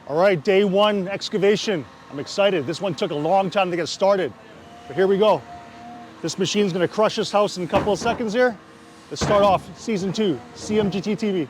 All right, day one excavation. I'm excited. This one took a long time to get started, but here we go. This machine's gonna crush this house in a couple of seconds here. Let's start off season 2, CMGT TV.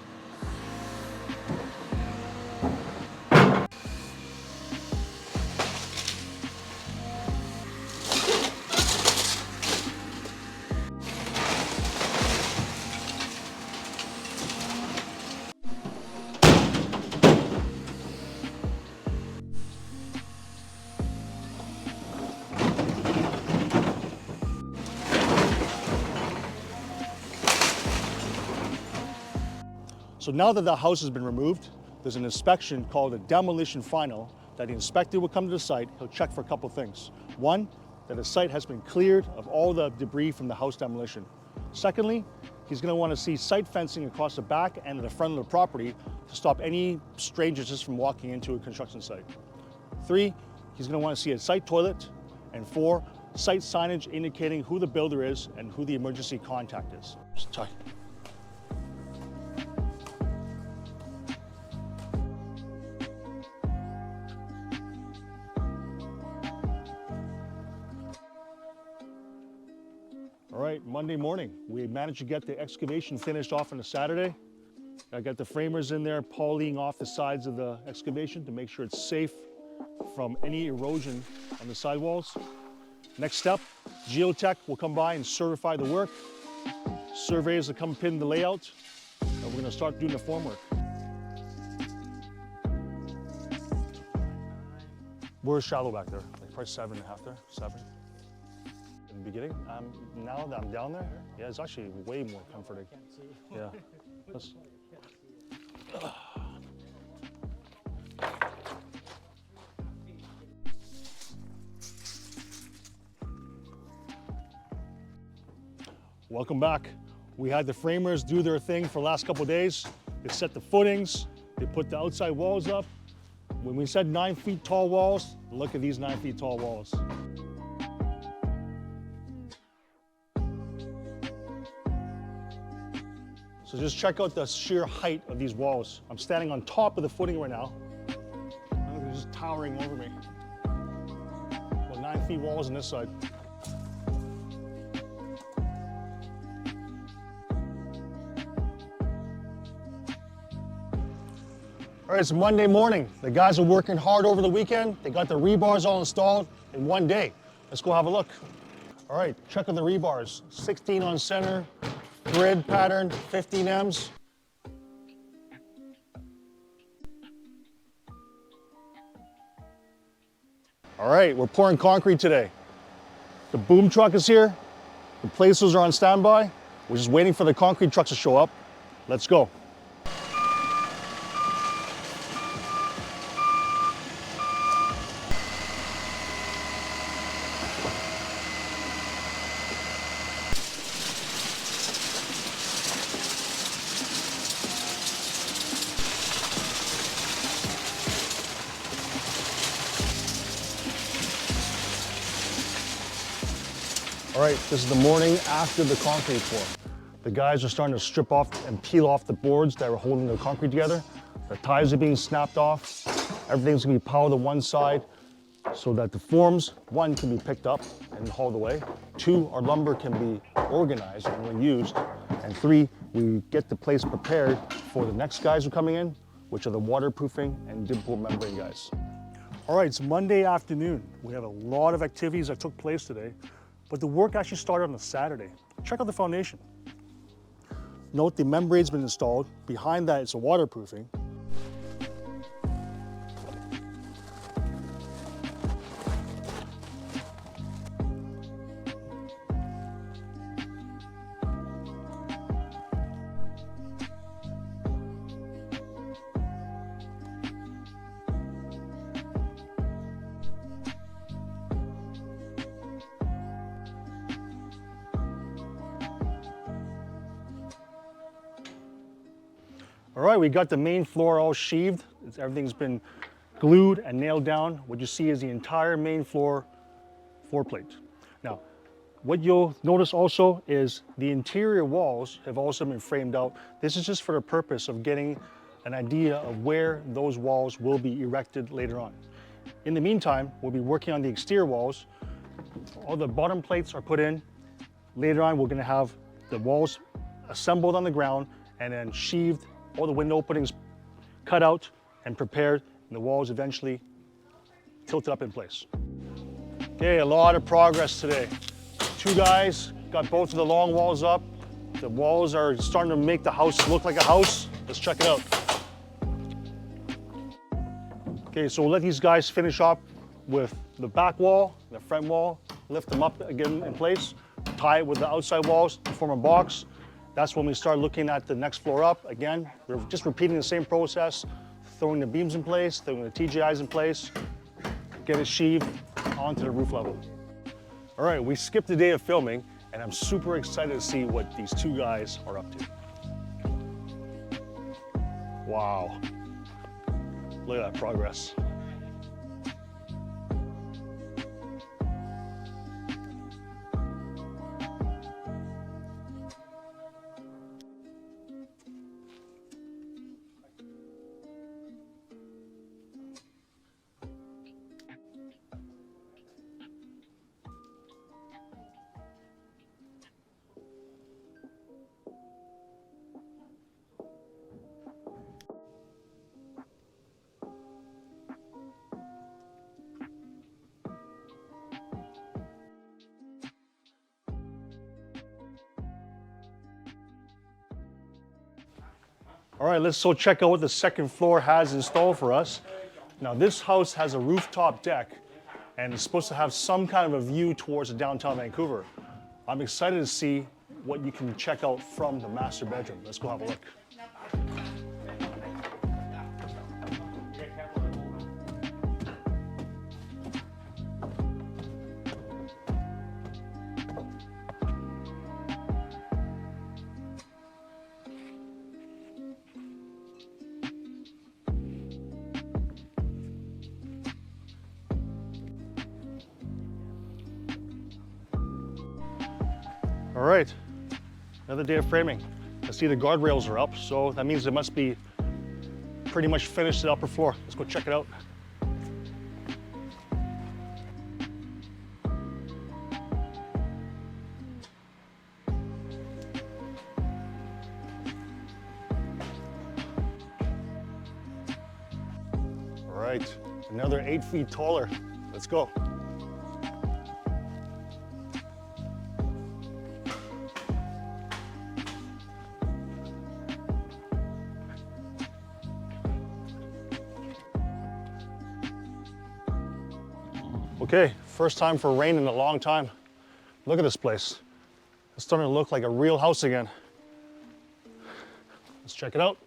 So now that the house has been removed, there's an inspection called a demolition final that the inspector will come to the site. He'll check for a couple things. One, that the site has been cleared of all the debris from the house demolition. Secondly, he's going to want to see site fencing across the back and the front of the property to stop any strangers just from walking into a construction site. 3, he's going to want to see a site toilet. And 4, site signage indicating who the builder is and who the emergency contact is. Sorry. All right, Monday morning, we managed to get the excavation finished off on a Saturday. I got the framers in there polying off the sides of the excavation to make sure it's safe from any erosion on the sidewalls. Next step, geotech will come by and certify the work. Surveyors will come pin the layout, and we're gonna start doing the formwork. We're shallow back there, like probably 7.5 there, 7. In the beginning, now that I'm down there, yeah, it's actually way more comforting. Yeah. Let's, Welcome back. We had the framers do their thing for the last couple of days. They set the footings, they put the outside walls up. When we said 9 feet tall walls, look at these 9 feet tall walls. So just check out the sheer height of these walls. I'm standing on top of the footing right now. They're just towering over me. Well, 9 feet walls on this side. All right, it's Monday morning. The guys are working hard over the weekend. They got the rebars all installed in one day. Let's go have a look. All right, check out the rebars. 16 on center, grid pattern, 15 Ms. All right, we're pouring concrete today. The boom truck is here. The placers are on standby. We're just waiting for the concrete trucks to show up. Let's go. All right, this is the morning after the concrete pour. The guys are starting to strip off and peel off the boards that were holding the concrete together. The ties are being snapped off. Everything's gonna be piled to one side so that the forms, 1, can be picked up and hauled away. 2, our lumber can be organized and reused. And 3, we get the place prepared for the next guys who are coming in, which are the waterproofing and dimple membrane guys. All right, it's Monday afternoon. We have a lot of activities that took place today. But the work actually started on a Saturday. Check out the foundation. Note the membrane's been installed. Behind that, it's a waterproofing. All right, we got the main floor all sheathed. Everything's been glued and nailed down. What you see is the entire main floor plate. Now, what you'll notice also is the interior walls have also been framed out. This is just for the purpose of getting an idea of where those walls will be erected later on. In the meantime, we'll be working on the exterior walls. All the bottom plates are put in. Later on, we're gonna have the walls assembled on the ground and then sheathed, all the window openings cut out and prepared, and the walls eventually tilted up in place. Okay, a lot of progress today. 2 guys got both of the long walls up. The walls are starting to make the house look like a house. Let's check it out. Okay, so we'll let these guys finish up with the back wall, the front wall, lift them up again in place, tie it with the outside walls to form a box. That's when we start looking at the next floor up. Again, we're just repeating the same process, throwing the beams in place, throwing the TGIs in place, get it sheathed onto the roof level. All right, we skipped a day of filming, and I'm super excited to see what these 2 guys are up to. Wow, look at that progress. All right, let's so check out what the second floor has in store for us. Now this house has a rooftop deck and it's supposed to have some kind of a view towards downtown Vancouver. I'm excited to see what you can check out from the master bedroom. Let's go have a look. All right, another day of framing. I see the guardrails are up, so that means it must be pretty much finished the upper floor. Let's go check it out. All right, another 8 feet taller. Let's go. Okay, first time for rain in a long time. Look at this place. It's starting to look like a real house again. Let's check it out.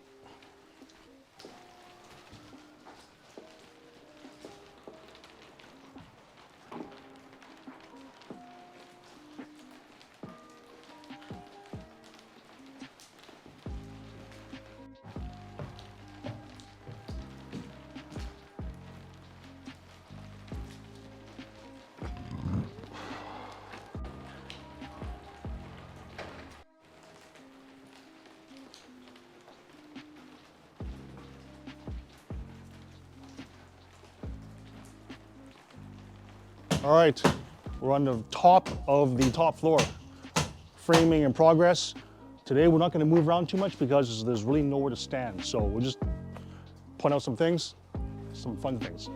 All right, we're on the top of the top floor. Framing in progress. Today we're not going to move around too much because there's really nowhere to stand. So we'll just point out some things, some fun things.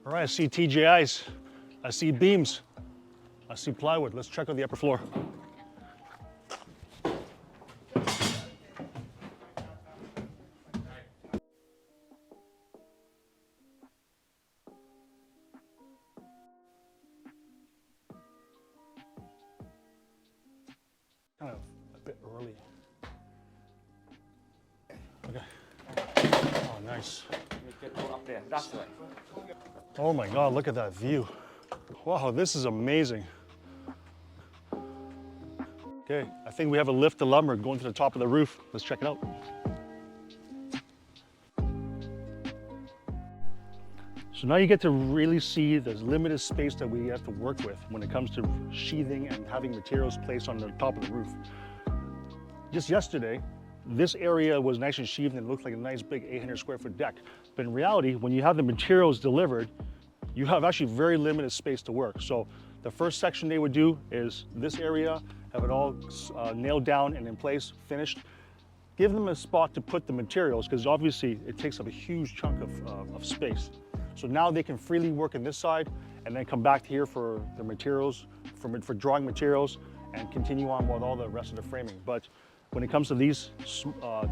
All right, I see TJIs, I see beams, I see plywood. Let's check out the upper floor. kind of a bit early. Okay. Oh, nice. You can go up there, that way. Oh my God, look at that view. Wow, this is amazing. Okay, I think we have a lift of lumber going to the top of the roof. Let's check it out. So now you get to really see the limited space that we have to work with when it comes to sheathing and having materials placed on the top of the roof. Just yesterday, this area was nice and sheathed and it looked like a nice big 800 square foot deck. But in reality, when you have the materials delivered, you have actually very limited space to work. So the first section they would do is this area, have it all nailed down and in place, finished. Give them a spot to put the materials because obviously it takes up a huge chunk of space. So now they can freely work in this side and then come back here for the materials, for drawing materials and continue on with all the rest of the framing. But when it comes to these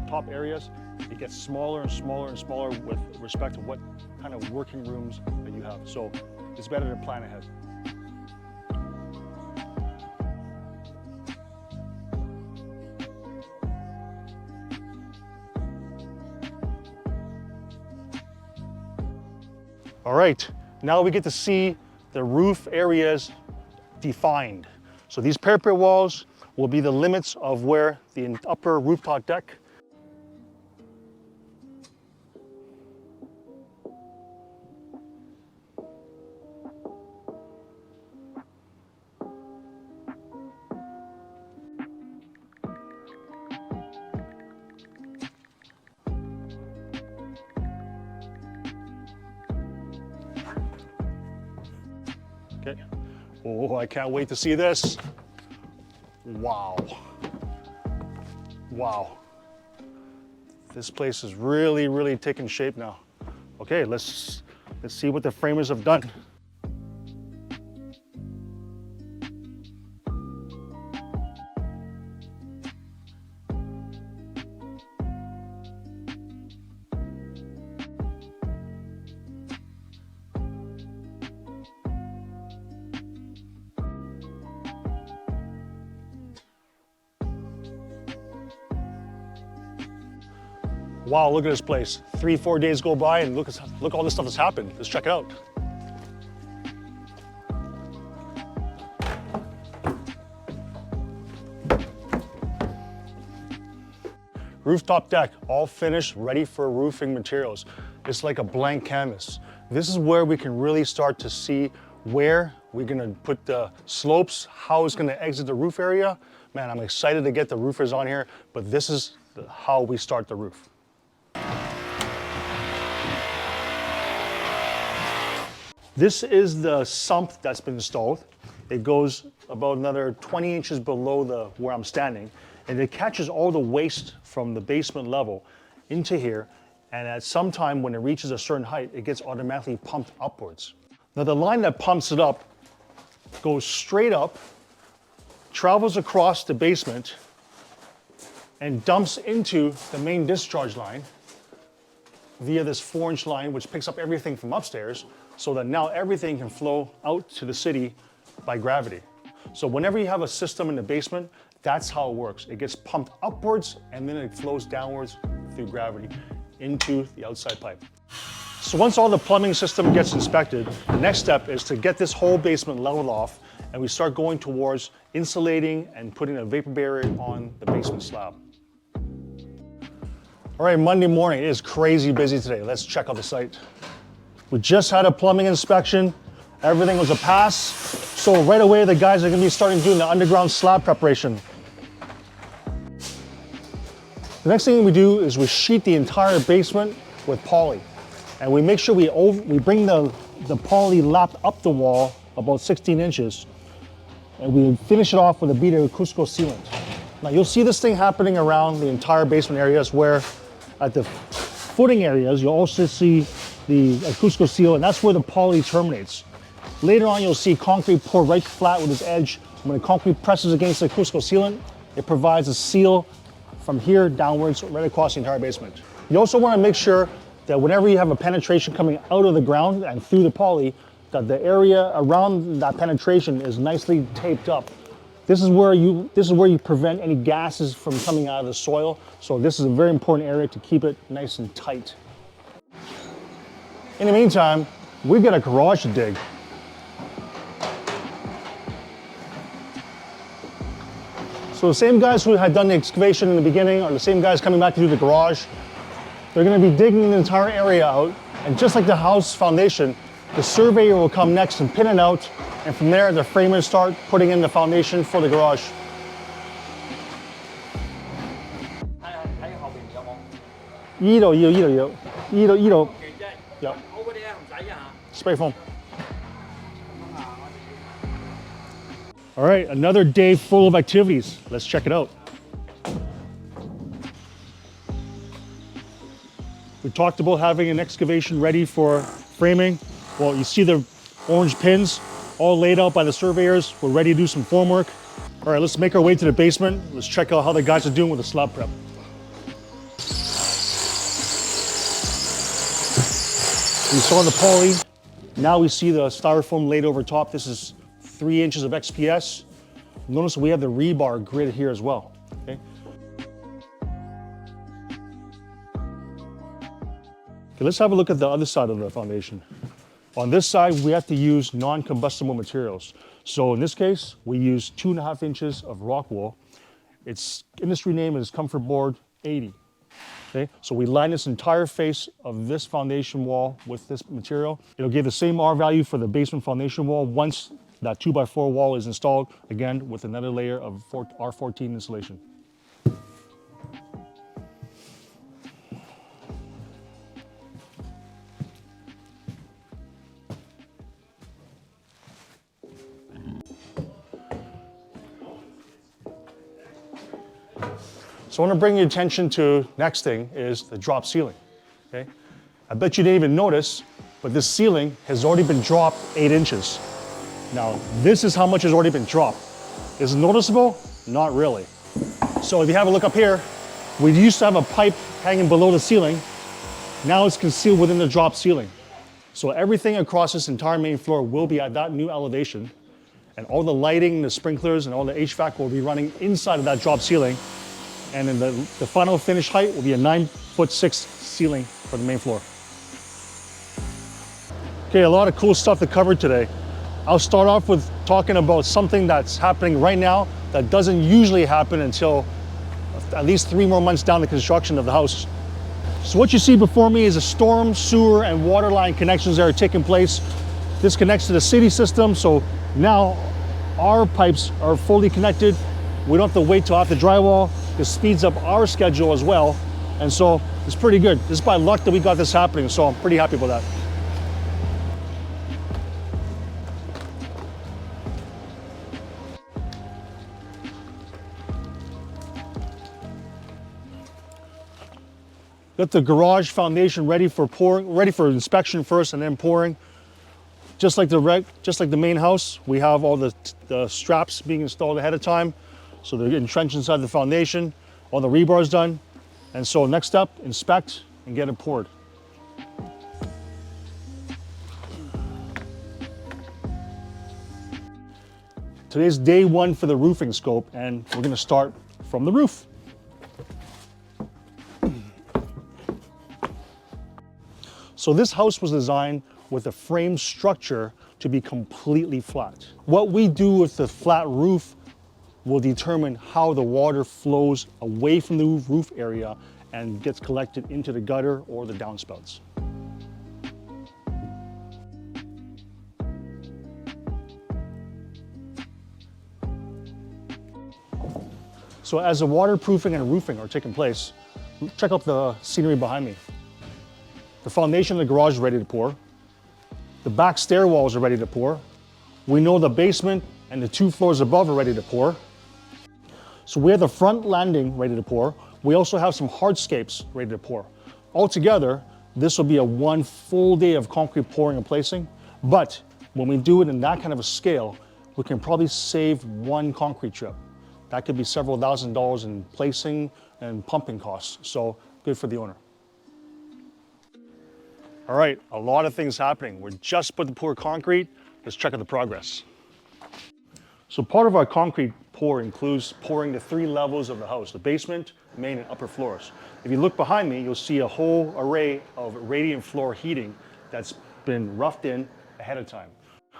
top areas, it gets smaller and smaller and smaller with respect to what kind of working rooms that you have. So it's better to plan ahead. All right, now we get to see the roof areas defined. So these parapet walls will be the limits of where the upper rooftop deck Okay. Oh, I can't wait to see this. Wow. Wow. This place is really, really taking shape now. Okay, let's see what the framers have done. Wow, look at this place. 3-4 days go by and look all this stuff that's happened. Let's check it out. Rooftop deck, all finished, ready for roofing materials. It's like a blank canvas. This is where we can really start to see where we're gonna put the slopes, how it's gonna exit the roof area. Man, I'm excited to get the roofers on here, but this is how we start the roof. This is the sump that's been installed. It goes about another 20 inches below where I'm standing, and it catches all the waste from the basement level into here, and at some time when it reaches a certain height, it gets automatically pumped upwards. Now the line that pumps it up goes straight up, travels across the basement, and dumps into the main discharge line via this 4-inch line, which picks up everything from upstairs, so that now everything can flow out to the city by gravity. So whenever you have a system in the basement, that's how it works. It gets pumped upwards and then it flows downwards through gravity into the outside pipe. So once all the plumbing system gets inspected, the next step is to get this whole basement leveled off, and we start going towards insulating and putting a vapor barrier on the basement slab. All right, Monday morning, it is crazy busy today. Let's check out the site. We just had a plumbing inspection. Everything was a pass. So right away, the guys are gonna be starting doing the underground slab preparation. The next thing we do is we sheet the entire basement with poly. And we make sure we bring the poly lapped up the wall about 16 inches. And we finish it off with a bead of acoustical sealant. Now you'll see this thing happening around the entire basement areas, where at the footing areas, you'll also see the acoustical seal, and that's where the poly terminates. Later on, you'll see concrete pour right flat with its edge. When the concrete presses against the acoustical sealant, it provides a seal from here downwards right across the entire basement. You also want to make sure that whenever you have a penetration coming out of the ground and through the poly, that the area around that penetration is nicely taped up This is where you prevent any gases from coming out of the soil. So this is a very important area to keep it nice and tight. In the meantime, we've got a garage to dig. So the same guys who had done the excavation in the beginning are the same guys coming back to do the garage. They're going to be digging the entire area out, and just like the house foundation, the surveyor will come next and pin it out, and from there the framers start putting in the foundation for the garage. 睇後邊有冇？呢度要，呢度要，呢度。其實有。好嗰啲咧唔使啊。Spray foam. All right, another day full of activities. Let's check it out. We talked about having an excavation ready for framing. Well, you see the orange pins all laid out by the surveyors. We're ready to do some formwork. All right, let's make our way to the basement. Let's check out how the guys are doing with the slab prep. We saw the poly. Now we see the styrofoam laid over top. This is 3 inches of XPS. Notice we have the rebar grid here as well. Okay. Okay, let's have a look at the other side of the foundation. On this side, we have to use non-combustible materials. So in this case, we use 2.5 inches of rock wool. Its industry name is Comfort Board 80. Okay, so we line this entire face of this foundation wall with this material. It'll give the same R value for the basement foundation wall once that 2x4 wall is installed, again, with another layer of R14 insulation. So I want to bring your attention to next thing is the drop ceiling. Okay, I bet you didn't even notice, but this ceiling has already been dropped 8 inches. Now, this is how much has already been dropped. Is it noticeable? Not really. So if you have a look up here, we used to have a pipe hanging below the ceiling. Now it's concealed within the drop ceiling. So everything across this entire main floor will be at that new elevation, and all the lighting, the sprinklers, and all the HVAC will be running inside of that drop ceiling. And then the final finished height will be a 9'6" ceiling for the main floor. Okay, a lot of cool stuff to cover today. I'll start off with talking about something that's happening right now that doesn't usually happen until at least 3 more months down the construction of the house. So what you see before me is a storm, sewer, and water line connections that are taking place. This connects to the city system, so now our pipes are fully connected. We don't have to wait till after drywall. This speeds up our schedule as well, and so it's pretty good. This is by luck that we got this happening, so I'm pretty happy about that. Got the garage foundation ready for pouring, ready for inspection first and then pouring. Just like the main house, we have all the straps being installed ahead of time. So they're entrenched inside the foundation, all the rebar's done. And so next up, inspect and get it poured. Today's day 1 for the roofing scope, and we're gonna start from the roof. So this house was designed with a frame structure to be completely flat. What we do with the flat roof will determine how the water flows away from the roof area and gets collected into the gutter or the downspouts. So as the waterproofing and roofing are taking place, check out the scenery behind me. The foundation of the garage is ready to pour. The back stair walls are ready to pour. We know the basement and the 2 floors above are ready to pour. So we have the front landing ready to pour. We also have some hardscapes ready to pour. Altogether, this will be a 1 full day of concrete pouring and placing. But when we do it in that kind of a scale, we can probably save 1 concrete trip. That could be several $1,000s in placing and pumping costs. So good for the owner. All right, a lot of things happening. We're just put to pour concrete. Let's check out the progress. So part of our concrete pour includes pouring the 3 levels of the house, the basement, main, and upper floors. If you look behind me, you'll see a whole array of radiant floor heating that's been roughed in ahead of time.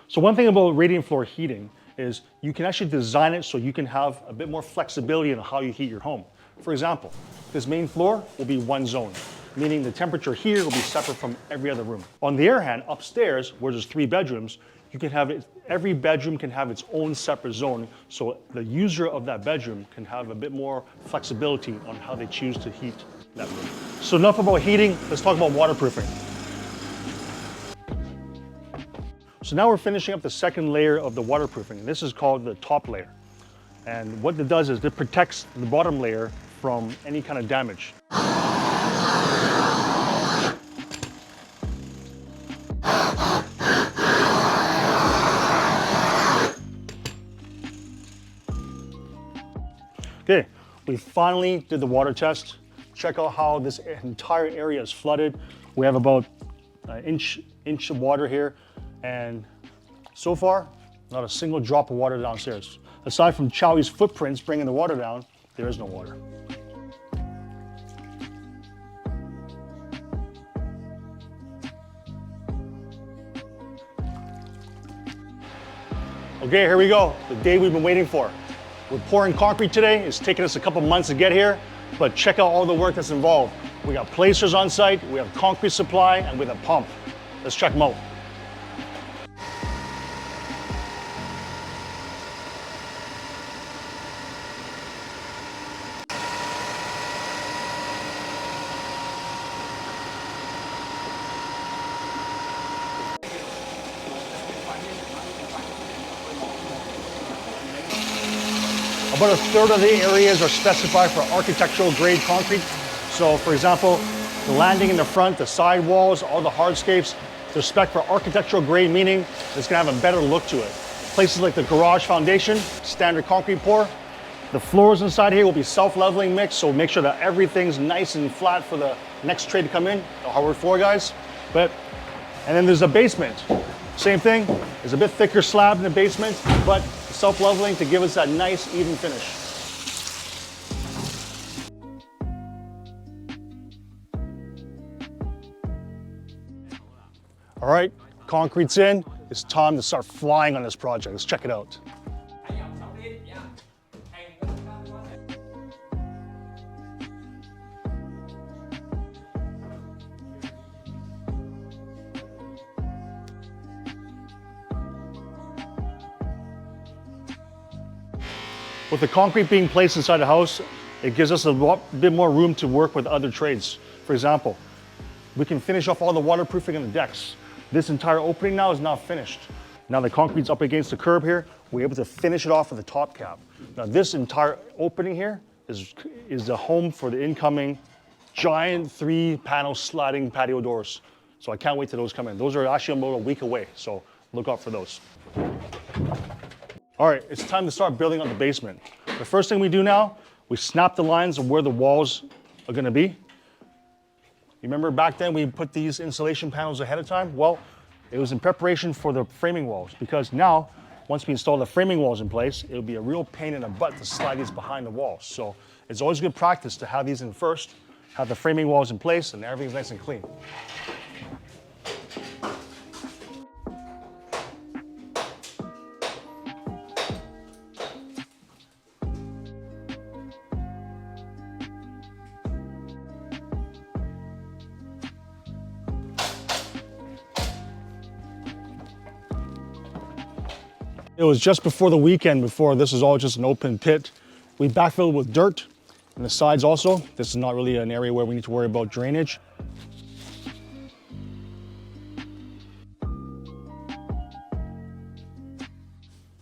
So one thing about radiant floor heating is you can actually design it so you can have a bit more flexibility in how you heat your home. For example, this main floor will be one zone, meaning the temperature here will be separate from every other room. On the other hand, upstairs, where there's 3 bedrooms, you can have it, every bedroom can have its own separate zone, so the user of that bedroom can have a bit more flexibility on how they choose to heat that room. So enough about heating, let's talk about waterproofing. So now we're finishing up the second layer of the waterproofing, and this is called the top layer. And what it does is it protects the bottom layer from any kind of damage. Okay, we finally did the water test. Check out how this entire area is flooded. We have about an inch of water here, and so far, not a single drop of water downstairs. Aside from Chowie's footprints bringing the water down, there is no water. Okay, here we go, the day we've been waiting for. We're pouring concrete today. It's taken us a couple months to get here, but check out all the work that's involved. We got placers on site, we have concrete supply, and we have a pump. Let's check them out. About a third of the areas are specified for architectural grade concrete. So for example, the landing in the front, the side walls, all the hardscapes, they're spec for architectural grade, meaning it's gonna have a better look to it. Places like the garage foundation, standard concrete pour. The floors inside here will be self-leveling mix, so make sure that everything's nice and flat for the next trade to come in, the hardwood floor guys. And then there's a basement. Same thing, there's a bit thicker slab in the basement, but self-leveling to give us that nice, even finish. All right, concrete's in. It's time to start flying on this project. Let's check it out. With the concrete being placed inside the house, it gives us a bit more room to work with other trades. For example, we can finish off all the waterproofing on the decks. This entire opening now is now finished. Now the concrete's up against the curb here, we're able to finish it off with the top cap. Now this entire opening here is the home for the incoming giant 3-panel sliding patio doors. So I can't wait till those come in. Those are actually about a week away, so look out for those. All right, it's time to start building on the basement. The first thing we do now, we snap the lines of where the walls are gonna be. You remember back then we put these insulation panels ahead of time? Well, it was in preparation for the framing walls, because now, once we install the framing walls in place, it'll be a real pain in the butt to slide these behind the walls. So it's always good practice to have these in first, have the framing walls in place, and everything's nice and clean. It was just before the weekend, before this was all just an open pit. We backfilled with dirt and the sides also. This is not really an area where we need to worry about drainage.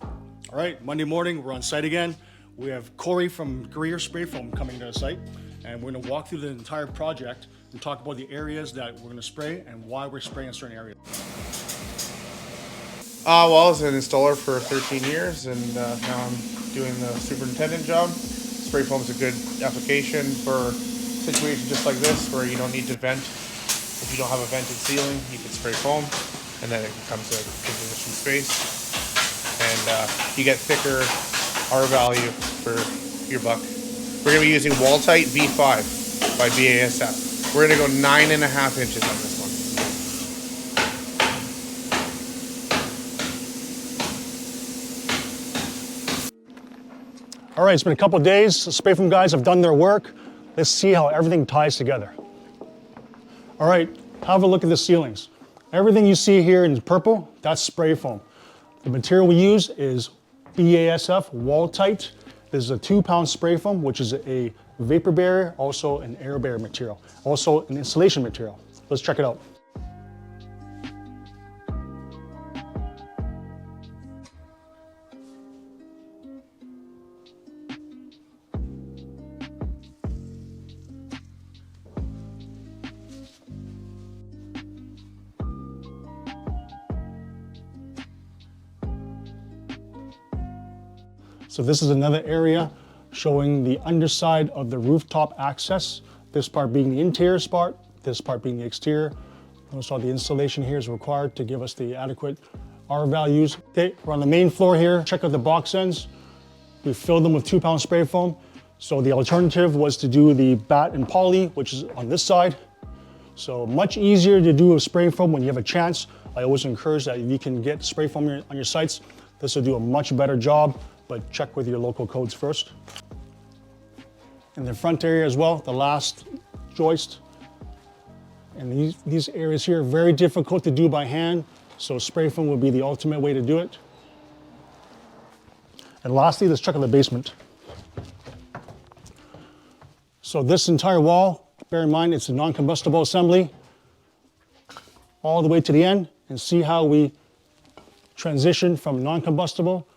All right, Monday morning, we're on site again. We have Corey from Greer Spray Foam coming to the site, and we're gonna walk through the entire project and talk about the areas that we're gonna spray and why we're spraying in certain areas. Well, I was an installer for 13 years, and now I'm doing the superintendent job. Spray foam is a good application for situations just like this, where you don't need to vent. If you don't have a vented ceiling, you can spray foam, and then it becomes a position space. And you get thicker R value for your buck. We're gonna be using Wall-Tight V5 by BASF. We're gonna go 9.5 inches on this one. All right, it's been a couple of days. The spray foam guys have done their work. Let's see how everything ties together. All right, have a look at the ceilings. Everything you see here in purple, that's spray foam. The material we use is BASF Wall-Tight. This is a 2-pound spray foam, which is a vapor barrier, also an air barrier material, also an insulation material. Let's check it out. So this is another area showing the underside of the rooftop access. This part being the interior part, this part being the exterior. Notice all the insulation here is required to give us the adequate R values. Okay, we're on the main floor here. Check out the box ends. We filled them with 2-pound spray foam. So the alternative was to do the bat and poly, which is on this side. So much easier to do a spray foam when you have a chance. I always encourage that if you can get spray foam on your sites, this will do a much better job, but check with your local codes first. In the front area as well, the last joist. And these areas here are very difficult to do by hand, so spray foam would be the ultimate way to do it. And lastly, let's check out the basement. So this entire wall, bear in mind it's a non-combustible assembly, all the way to the end, and see how we transition from non-combustible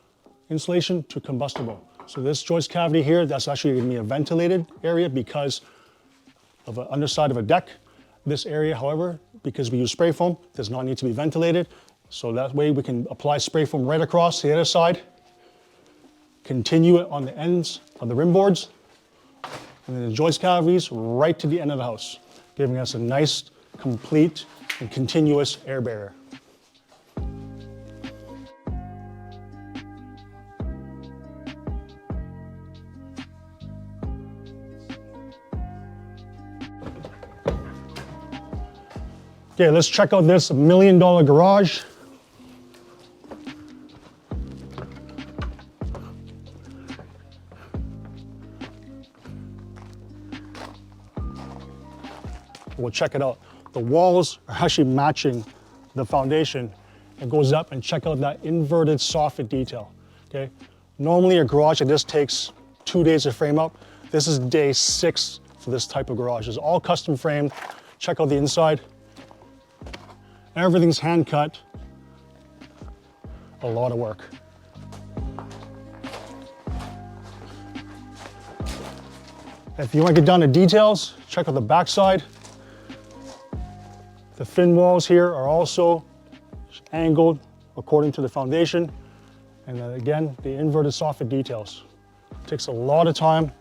insulation to combustible. So this joist cavity here, that's actually going to be a ventilated area because of the underside of a deck. This area, however, because we use spray foam, does not need to be ventilated. So that way we can apply spray foam right across the other side, continue it on the ends of the rim boards, and then the joist cavities right to the end of the house, giving us a nice, complete, and continuous air barrier. Okay, let's check out this $1 million garage. We'll check it out. The walls are actually matching the foundation. It goes up, and check out that inverted soffit detail, okay? Normally a garage like this takes 2 days to frame up. This is day 6 for this type of garage. It's all custom framed. Check out the inside. Everything's hand cut. A lot of work. If you want to get down to details, check out the backside. The thin walls here are also angled according to the foundation. And then again, the inverted soffit details. It takes a lot of time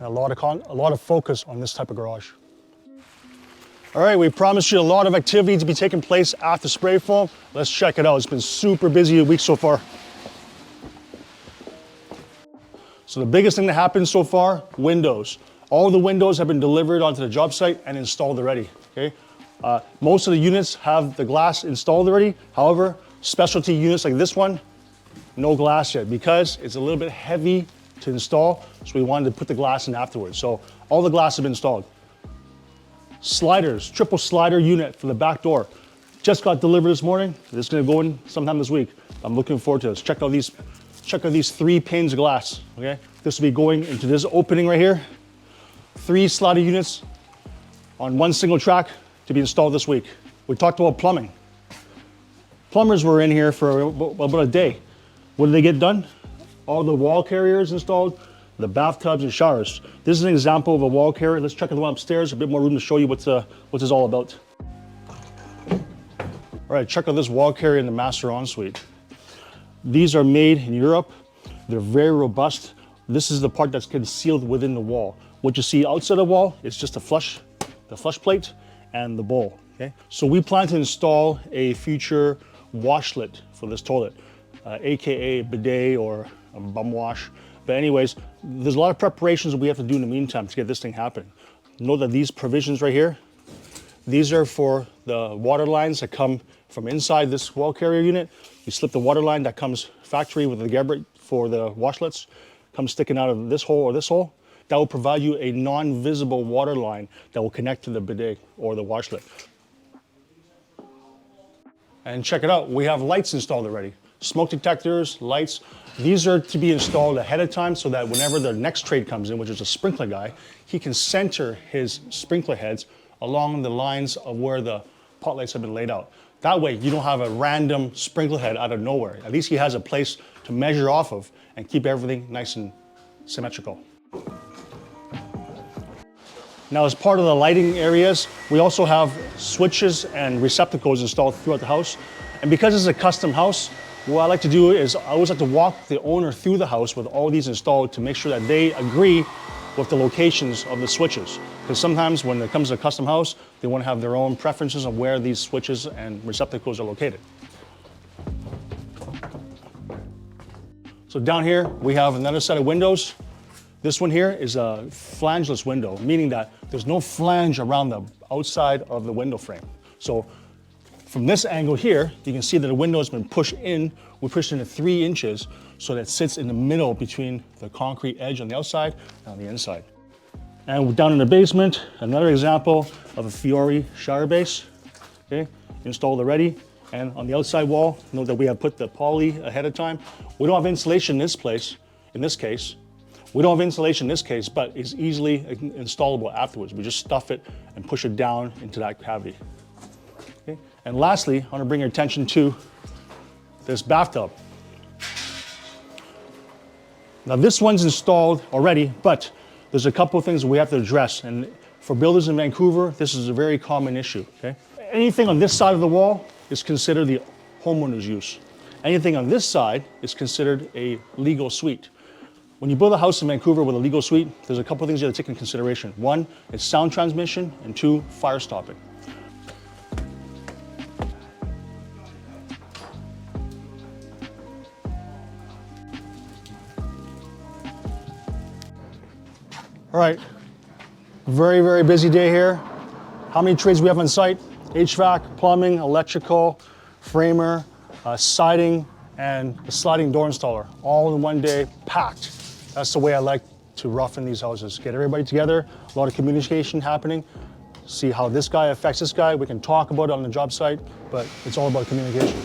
and a lot of focus on this type of garage. All right, we promised you a lot of activity to be taking place after spray foam. Let's check it out. It's been super busy a week so far. So the biggest thing that happened so far, windows. All the windows have been delivered onto the job site and installed already, okay? Most of the units have the glass installed already. However, specialty units like this one, no glass yet because it's a little bit heavy to install. So we wanted to put the glass in afterwards. So all the glass have been installed. Sliders, triple slider unit for the back door. Just got delivered this morning. This is gonna go in sometime this week. I'm looking forward to this. Check out these 3 panes of glass, okay? This will be going into this opening right here. 3 slider units on 1 single track to be installed this week. We talked about plumbing. Plumbers were in here for about a day. What did they get done? All the wall carriers installed, the bathtubs and showers. This is an example of a wall carrier. Let's check out the one upstairs, a bit more room to show you what's this all about. All right, check out this wall carrier in the master ensuite. These are made in Europe. They're very robust. This is the part that's concealed within the wall. What you see outside the wall is just the flush plate and the bowl, okay? So we plan to install a future washlet for this toilet, AKA bidet or a bum wash. But anyways, there's a lot of preparations that we have to do in the meantime to get this thing happening. Note that these provisions right here, these are for the water lines that come from inside this wall carrier unit. You slip the water line that comes factory with the Geberit for the washlets, comes sticking out of this hole or this hole. That will provide you a non-visible water line that will connect to the bidet or the washlet. And check it out, we have lights installed already. Smoke detectors, lights. These are to be installed ahead of time so that whenever the next trade comes in, which is a sprinkler guy, he can center his sprinkler heads along the lines of where the pot lights have been laid out. That way, you don't have a random sprinkler head out of nowhere. At least he has a place to measure off of and keep everything nice and symmetrical. Now, as part of the lighting areas, we also have switches and receptacles installed throughout the house. And because it's a custom house, what I like to do is I always like to walk the owner through the house with all these installed to make sure that they agree with the locations of the switches. Because sometimes when it comes to a custom house, they want to have their own preferences of where these switches and receptacles are located. So down here, we have another set of windows. This one here is a flangeless window, meaning that there's no flange around the outside of the window frame. So from this angle here, you can see that the window has been pushed in. We pushed into 3 inches so that it sits in the middle between the concrete edge on the outside and on the inside. And down in the basement, another example of a Fiore shower base, okay, installed already. And on the outside wall, note that we have put the poly ahead of time. We don't have insulation in this place, in this case. We don't have insulation in this case, but it's easily installable afterwards. We just stuff it and push it down into that cavity. Okay? And lastly, I want to bring your attention to this bathtub. Now this one's installed already, but there's a couple of things we have to address. And for builders in Vancouver, this is a very common issue. Okay? Anything on this side of the wall is considered the homeowner's use. Anything on this side is considered a legal suite. When you build a house in Vancouver with a legal suite, there's a couple of things you have to take into consideration. 1 is sound transmission, and 2, fire stopping. All right, very, very busy day here. How many trades we have on site? HVAC, plumbing, electrical, framer, siding, and a sliding door installer, all in one day, packed. That's the way I like to roughen these houses. Get everybody together, a lot of communication happening, see how this guy affects this guy. We can talk about it on the job site, but it's all about communication.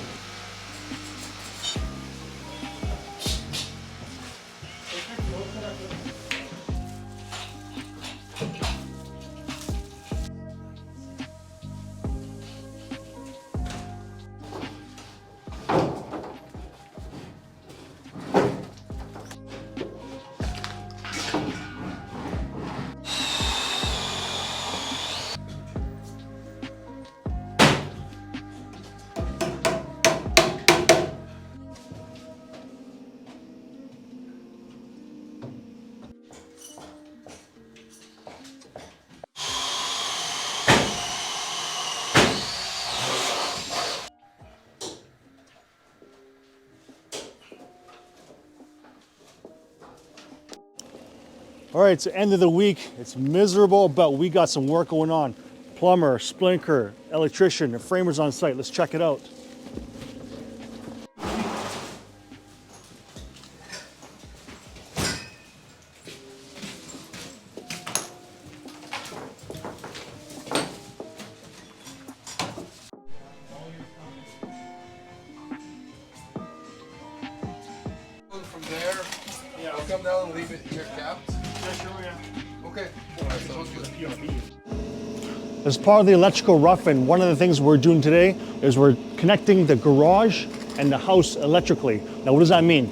All right, it's the end of the week. It's miserable, but we got some work going on. Plumber, splinker, electrician, and framers on site. Let's check it out. From there, yeah, I'll come down and leave it here capped. Okay. As part of the electrical rough-in, one of the things we're doing today is we're connecting the garage and the house electrically. Now, what does that mean?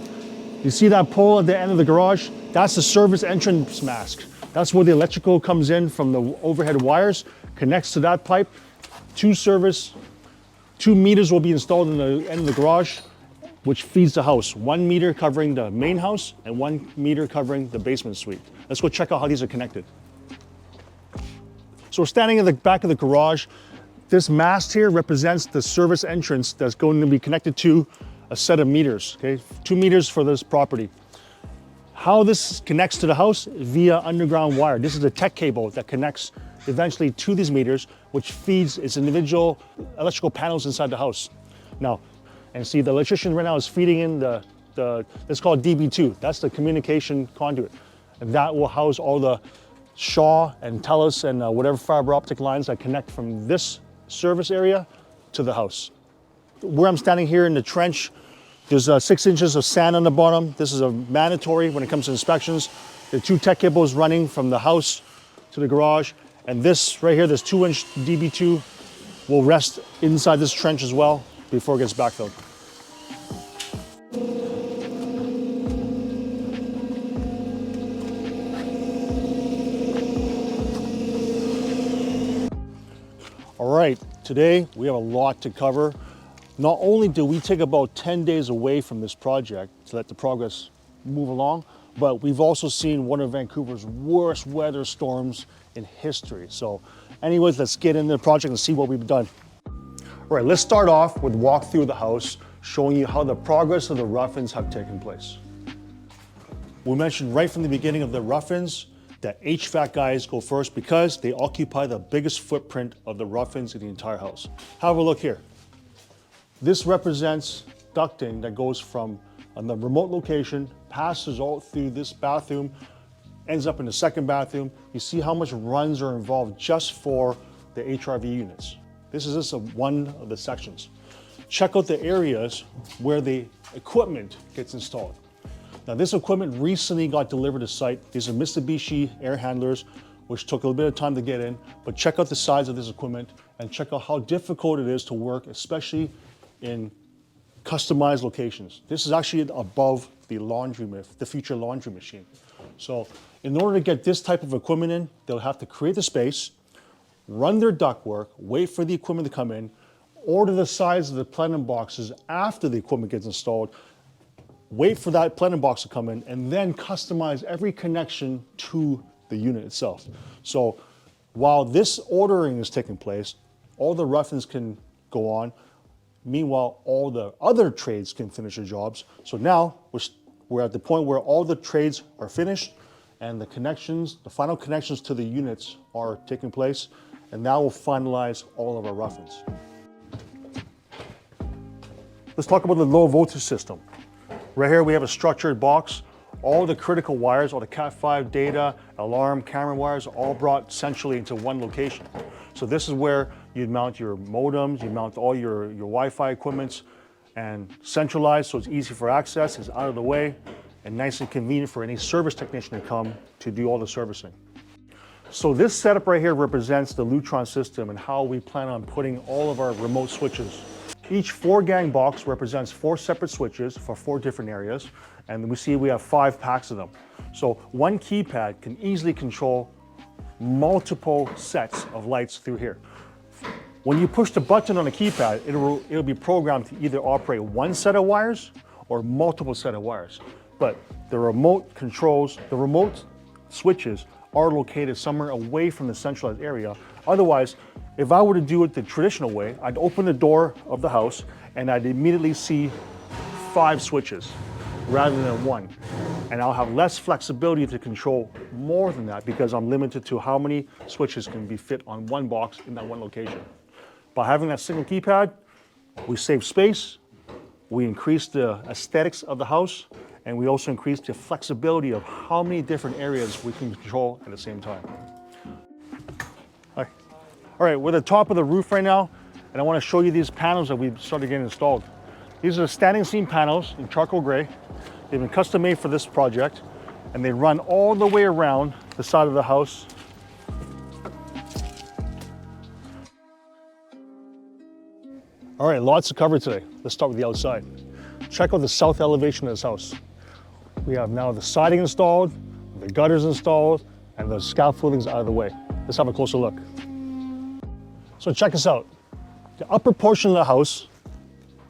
You see that pole at the end of the garage? That's the service entrance mask. That's where the electrical comes in from the overhead wires, connects to that pipe. 2 meters will be installed in the end of the garage, which feeds the house. 1 meter covering the main house and 1 meter covering the basement suite. Let's go check out how these are connected. So we're standing in the back of the garage. This mast here represents the service entrance that's going to be connected to a set of meters, okay? 2 meters for this property. How this connects to the house via underground wire. This is a tech cable that connects eventually to these meters, which feeds its individual electrical panels inside the house. Now, and see the electrician right now is feeding in it's called DB2. That's the communication conduit. And that will house all the Shaw and TELUS and whatever fiber optic lines that connect from this service area to the house. Where I'm standing here in the trench, there's 6 inches of sand on the bottom. This is a mandatory when it comes to inspections. The 2 tech cables running from the house to the garage. And this right here, this 2-inch DB2 will rest inside this trench as well before it gets backfilled. All right, today we have a lot to cover. Not only do we take about 10 days away from this project to let the progress move along, but we've also seen one of Vancouver's worst weather storms in history. So anyways, let's get into the project and see what we've done. All right, let's start off with walk through the house, showing you how the progress of the rough-ins have taken place. We mentioned right from the beginning of the rough-ins that HVAC guys go first because they occupy the biggest footprint of the rough-ins in the entire house. Have a look here. This represents ducting that goes from the remote location, passes all through this bathroom, ends up in the second bathroom. You see how much runs are involved just for the HRV units. This is just one of the sections. Check out the areas where the equipment gets installed. Now this equipment recently got delivered to site. These are Mitsubishi air handlers, which took a little bit of time to get in, but check out the size of this equipment and check out how difficult it is to work, especially in customized locations. This is actually above the future laundry machine. So in order to get this type of equipment in, they'll have to create the space, run their ductwork, wait for the equipment to come in, order the size of the plenum boxes after the equipment gets installed, wait for that plenum box to come in, and then customize every connection to the unit itself. So while this ordering is taking place, all the rough-ins can go on. Meanwhile, all the other trades can finish their jobs. So now we're at the point where all the trades are finished and the final connections to the units are taking place. And now we'll finalize all of our rough-ins. Let's talk about the low voltage system. Right here we have a structured box. All the critical wires, all the Cat5 data, alarm, camera wires, are all brought centrally into one location. So this is where you'd mount your modems, you mount all your Wi-Fi equipments, and centralized so it's easy for access, it's out of the way, and nice and convenient for any service technician to come to do all the servicing. So this setup right here represents the Lutron system and how we plan on putting all of our remote switches. Each 4-gang box represents 4 separate switches for 4 different areas, and we see we have 5 packs of them. So one keypad can easily control multiple sets of lights through here. When you push the button on the keypad, it'll be programmed to either operate one set of wires or multiple set of wires. But the remote switches are located somewhere away from the centralized area. Otherwise, if I were to do it the traditional way, I'd open the door of the house and I'd immediately see 5 switches rather than 1. And I'll have less flexibility to control more than that because I'm limited to how many switches can be fit on one box in that one location. By having that single keypad, we save space, we increase the aesthetics of the house, and we also increase the flexibility of how many different areas we can control at the same time. All right, we're at the top of the roof right now, and I want to show you these panels that we've started getting installed. These are standing seam panels in charcoal gray. They've been custom made for this project, and they run all the way around the side of the house. All right, lots to cover today. Let's start with the outside. Check out the south elevation of this house. We have now the siding installed, the gutters installed, and the scaffolding's out of the way. Let's have a closer look. So check this out. The upper portion of the house,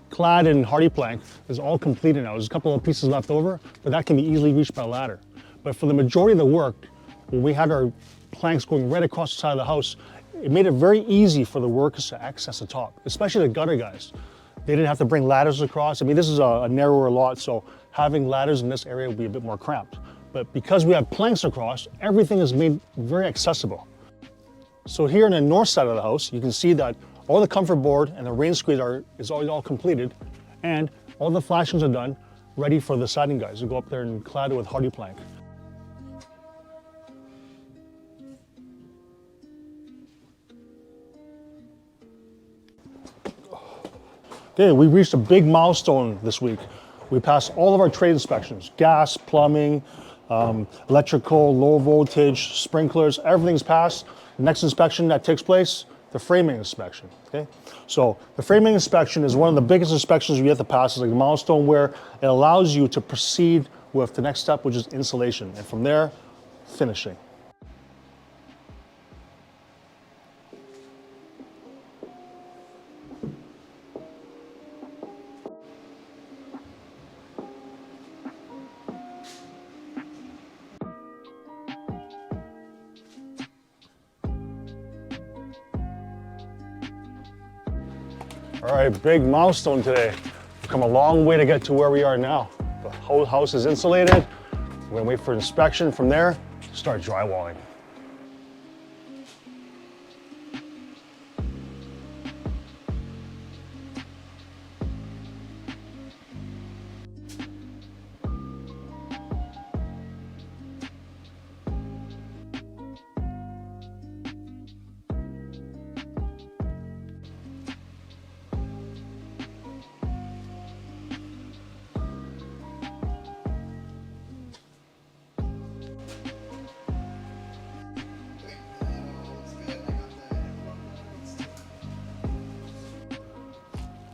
clad in hardy plank, is all completed now. There's a couple of pieces left over, but that can be easily reached by a ladder. But for the majority of the work, when we had our planks going right across the side of the house, it made it very easy for the workers to access the top, especially the gutter guys. They didn't have to bring ladders across. I mean, this is a narrower lot, so having ladders in this area would be a bit more cramped. But because we have planks across, everything is made very accessible. So here on the north side of the house, you can see that all the comfort board and the rain screed is all completed, and all the flashings are done, ready for the siding guys to go up there and clad it with hardy plank. Okay, we reached a big milestone this week. We passed all of our trade inspections: gas, plumbing, electrical, low voltage, sprinklers, everything's passed. The next inspection that takes place, the framing inspection, okay? So the framing inspection is one of the biggest inspections we have to pass. It's like a milestone where it allows you to proceed with the next step, which is insulation, and from there, finishing. All right, big milestone today. We've come a long way to get to where we are now. The whole house is insulated. We're gonna wait for inspection. From there, start drywalling.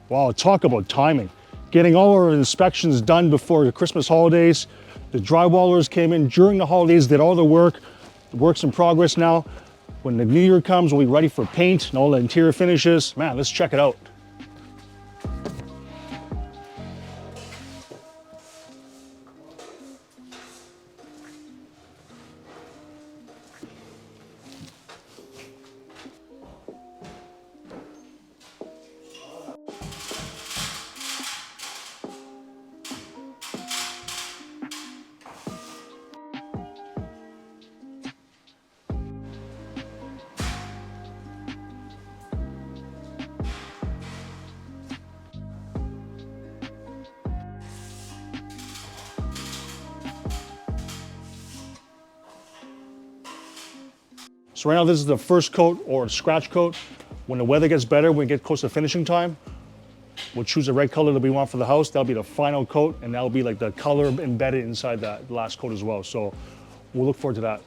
Wow, talk about timing. Getting all our inspections done before the Christmas holidays. The drywallers came in during the holidays, did all the work. The work's in progress now. When the new year comes, we'll be ready for paint and all the interior finishes. Man, let's check it out. So right now this is the first coat or scratch coat. When the weather gets better, when we get close to finishing time, we'll choose the red color that we want for the house. That'll be the final coat, and that'll be like the color embedded inside that last coat as well. So we'll look forward to that.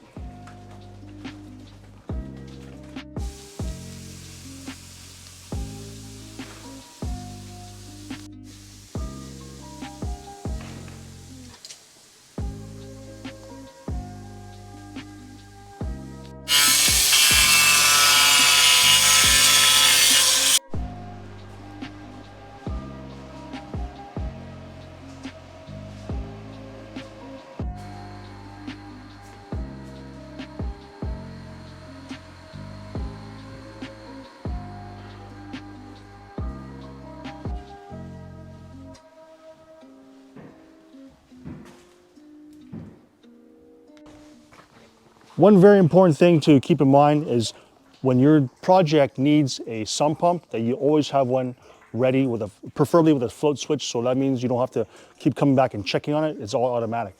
One very important thing to keep in mind is when your project needs a sump pump, that you always have one ready with preferably with a float switch. So that means you don't have to keep coming back and checking on it. It's all automatic.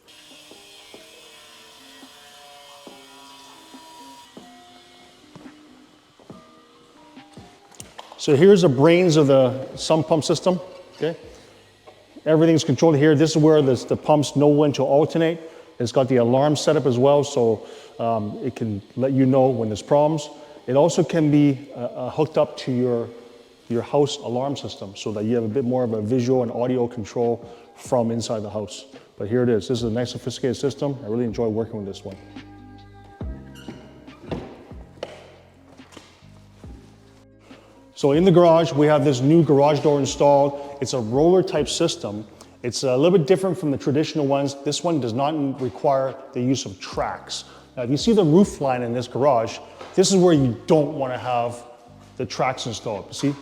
So here's the brains of the sump pump system, okay? Everything's controlled here. This is where the pumps know when to alternate. It's got the alarm set up as well, so it can let you know when there's problems. It also can be hooked up to your house alarm system so that you have a bit more of a visual and audio control from inside the house. But here it is. This is a nice sophisticated system. I really enjoy working with this one. So in the garage, we have this new garage door installed. It's a roller type system. It's a little bit different from the traditional ones. This one does not require the use of tracks. Now, if you see the roof line in this garage, this is where you don't want to have the tracks installed. See,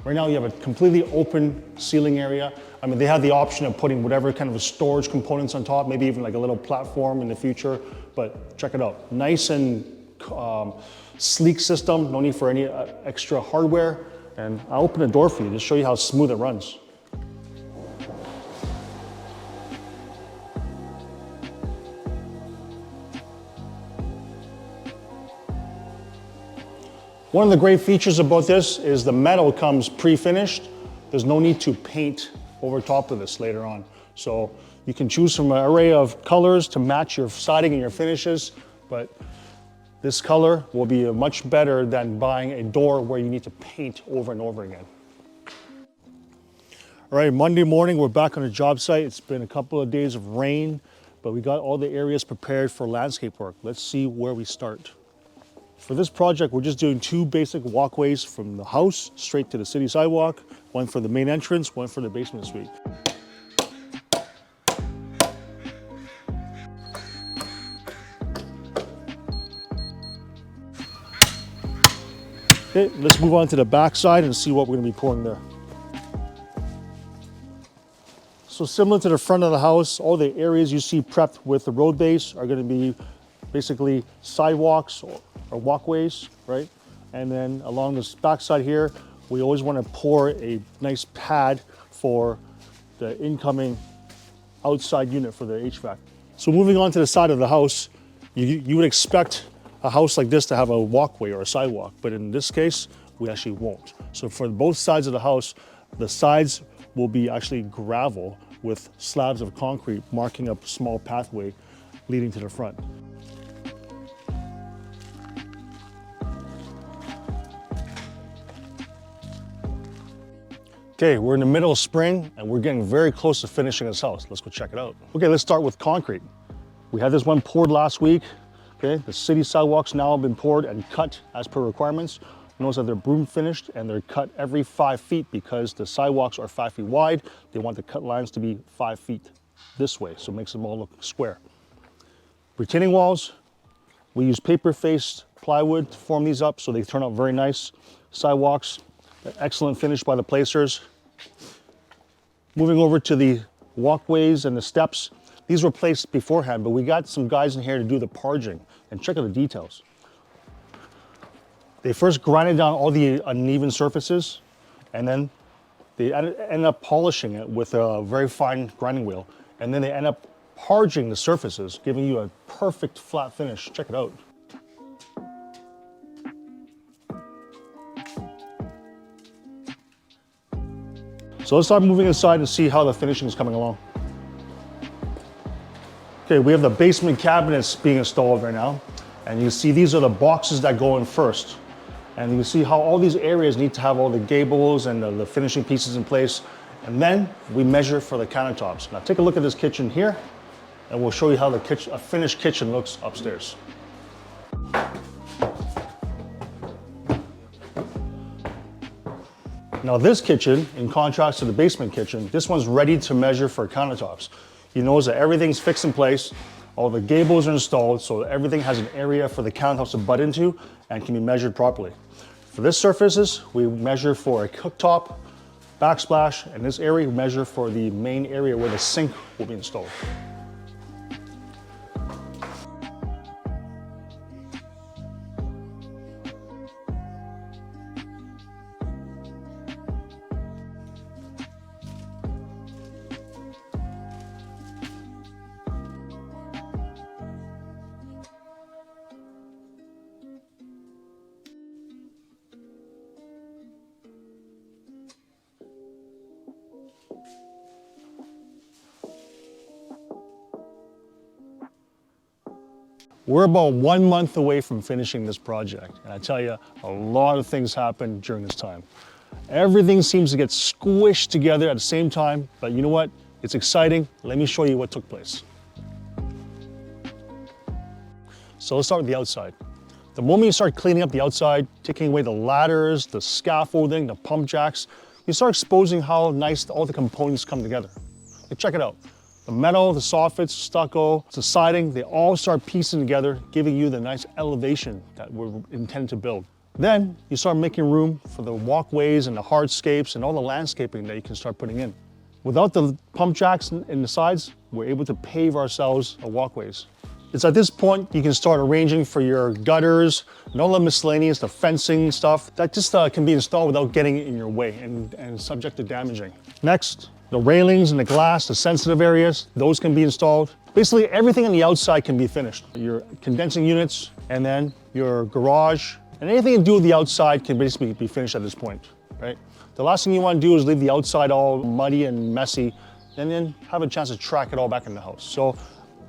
Right now you have a completely open ceiling area. I mean, they have the option of putting whatever kind of storage components on top, maybe even like a little platform in the future, but check it out. Nice and sleek system, no need for any extra hardware. And I'll open the door for you to show you how smooth it runs. One of the great features about this is the metal comes pre-finished. There's no need to paint over top of this later on. So you can choose from an array of colors to match your siding and your finishes, but this color will be much better than buying a door where you need to paint over and over again. All right, Monday morning, we're back on the job site. It's been a couple of days of rain, but we got all the areas prepared for landscape work. Let's see where we start. For this project, we're just doing 2 basic walkways from the house straight to the city sidewalk, one for the main entrance, one for the basement suite. Okay, let's move on to the back side and see what we're gonna be pouring there. So similar to the front of the house, all the areas you see prepped with the road base are gonna be basically sidewalks or walkways, right? And then along this backside here, we always want to pour a nice pad for the incoming outside unit for the HVAC. So moving on to the side of the house, you would expect a house like this to have a walkway or a sidewalk, but in this case, we actually won't. So for both sides of the house, the sides will be actually gravel with slabs of concrete marking a small pathway leading to the front. Okay, we're in the middle of spring and we're getting very close to finishing this house. Let's go check it out. Okay, let's start with concrete. We had this one poured last week. Okay, the city sidewalks now have been poured and cut as per requirements. Notice that they're broom finished and they're cut every 5 feet because the sidewalks are 5 feet wide. They want the cut lines to be 5 feet this way, so it makes them all look square. Retaining walls, we use paper-faced plywood to form these up so they turn out very nice. Sidewalks, excellent finish by the placers. Moving over to the walkways and the steps. These were placed beforehand, but we got some guys in here to do the parging and check out the details. They first grinded down all the uneven surfaces and then they end up polishing it with a very fine grinding wheel. And then they end up parging the surfaces, giving you a perfect flat finish. Check it out. So let's start moving inside and see how the finishing is coming along. Okay, we have the basement cabinets being installed right now. And you see these are the boxes that go in first. And you see how all these areas need to have all the gables and the finishing pieces in place. And then we measure for the countertops. Now take a look at this kitchen here and we'll show you how a finished kitchen looks upstairs. Now this kitchen, in contrast to the basement kitchen, this one's ready to measure for countertops. You notice that everything's fixed in place, all the gables are installed, so everything has an area for the countertops to butt into and can be measured properly. For this surfaces, we measure for a cooktop, backsplash, and this area we measure for the main area where the sink will be installed. We're about 1 month away from finishing this project, and I tell you, a lot of things happened during this time. Everything seems to get squished together at the same time, but you know what? It's exciting. Let me show you what took place. So let's start with the outside. The moment you start cleaning up the outside, taking away the ladders, the scaffolding, the pump jacks, you start exposing how nice all the components come together. Check it out. The metal, the soffits, stucco, the siding, they all start piecing together, giving you the nice elevation that we're intended to build. Then you start making room for the walkways and the hardscapes and all the landscaping that you can start putting in. Without the pump jacks in the sides, we're able to pave ourselves a walkways. It's at this point you can start arranging for your gutters and all the miscellaneous, the fencing stuff that just can be installed without getting in your way and subject to damaging. Next, the railings and the glass, the sensitive areas, those can be installed. Basically everything on the outside can be finished. Your condensing units and then your garage and anything to do with the outside can basically be finished at this point, right? The last thing you want to do is leave the outside all muddy and messy and then have a chance to track it all back in the house. So